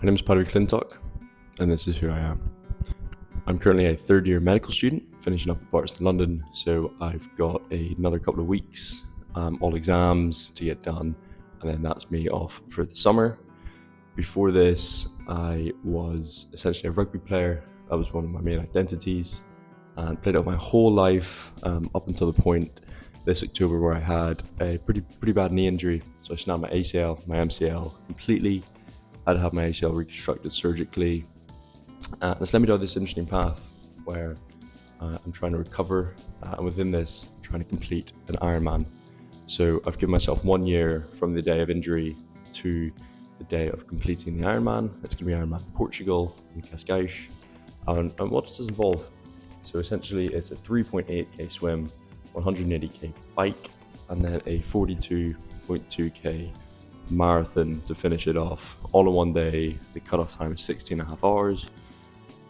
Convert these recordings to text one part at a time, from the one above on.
My name is Papyrus Charity, and this is who I am. I'm currently a third year medical student, finishing up at Papyrus in London, so I've got another couple of weeks, all exams to get done, and then that's me off for the summer. Before this, I was essentially a rugby player. That was one of my main identities, and played out my whole life up until the point this October where I had a pretty bad knee injury. So I snapped my ACL, my MCL completely. I had to have my ACL reconstructed surgically. It's led me down this interesting path where I'm trying to recover, and within this, I'm trying to complete an Ironman. So I've given myself 1 year from the day of injury to the day of completing the Ironman. It's going to be Ironman Portugal in Cascais. And what does this involve? So essentially, it's a 3.8k swim, 180k bike, and then a 42.2k marathon to finish it off, all in one day. The cutoff time is 16.5 hours.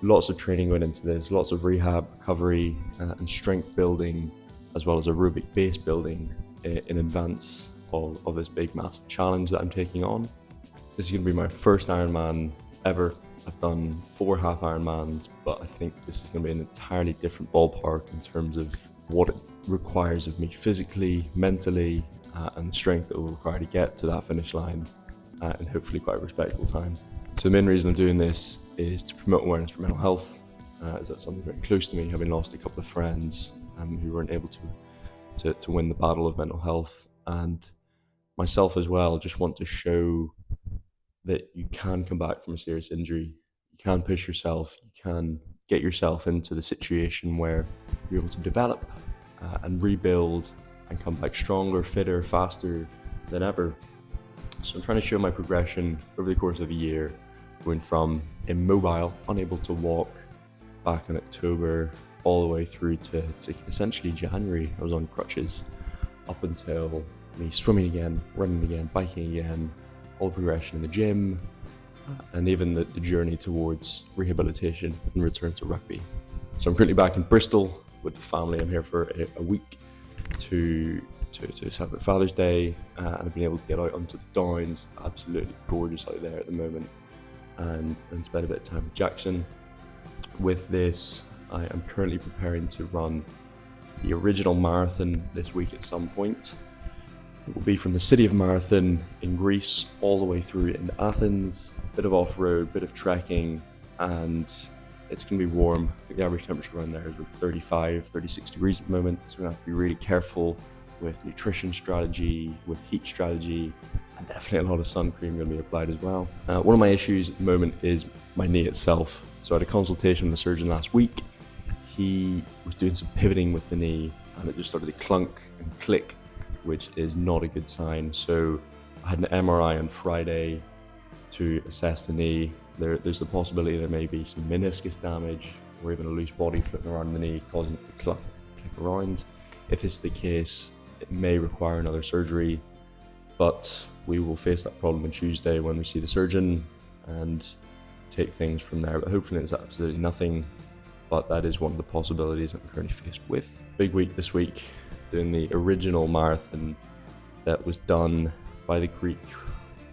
Lots of training went into this, lots of rehab, recovery, and strength building, as well as aerobic base building in advance of this big, massive challenge that I'm taking on. This is going to be my first Ironman ever. I've done 4 half Ironmans, but I think this is going to be an entirely different ballpark in terms of what it requires of me physically, mentally, and the strength that will require to get to that finish line in hopefully quite a respectable time. So the main reason I'm doing this is to promote awareness for mental health, as that's something very close to me, having lost a couple of friends who weren't able to win the battle of mental health, and myself as well. Just want to show that you can come back from a serious injury, you can push yourself, you can get yourself into the situation where you're able to develop and rebuild and come back stronger, fitter, faster than ever. So I'm trying to show my progression over the course of the year, going from immobile, unable to walk back in October, all the way through to essentially January. I was on crutches up until me swimming again, running again, biking again, all the progression in the gym, and even the journey towards rehabilitation and return to rugby. So I'm currently back in Bristol with the family. I'm here for a week to celebrate Father's Day, and I've been able to get out onto the Downs. Absolutely gorgeous out there at the moment, and spend a bit of time with Jackson. With this, I am currently preparing to run the original marathon this week at some point. It will be from the city of Marathon in Greece all the way through into Athens. Bit of off-road, bit of trekking, and it's going to be warm. I think the average temperature around there is like 35, 36 degrees at the moment. So we're going to have to be really careful with nutrition strategy, with heat strategy, and definitely a lot of sun cream going to be applied as well. One of my issues at the moment is my knee itself. So I had a consultation with the surgeon last week. He was doing some pivoting with the knee, and it just started to clunk and click, which is not a good sign. So I had an MRI on Friday to assess the knee. There's the possibility there may be some meniscus damage or even a loose body floating around the knee, causing it to click around. If this is the case, it may require another surgery, but we will face that problem on Tuesday when we see the surgeon and take things from there. But hopefully it's absolutely nothing, but that is one of the possibilities I'm currently faced with. Big week this week, doing the original marathon that was done by the Greek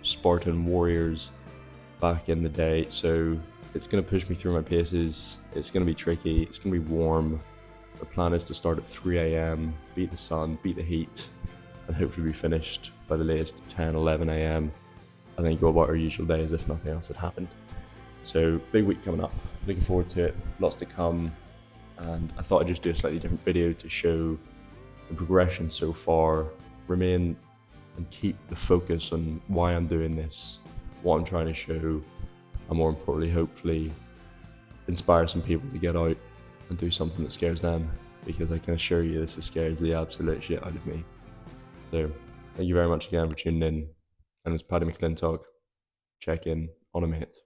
Spartan warriors back in the day. So it's going to push me through my paces. It's going to be tricky. It's going to be warm. The plan is to start at 3 a.m, beat the sun, beat the heat, and hopefully be finished by the latest 10, 11 a.m. and then go about our usual day as if nothing else had happened. So big week coming up. Looking forward to it. Lots to come. And I thought I'd just do a slightly different video to show the progression so far, remain and keep the focus on why I'm doing this, what I'm trying to show, and more importantly, hopefully inspire some people to get out and do something that scares them, because I can assure you this scares the absolute shit out of me. So thank you very much again for tuning in, and it's Paddy McClintock. Check in on a mate.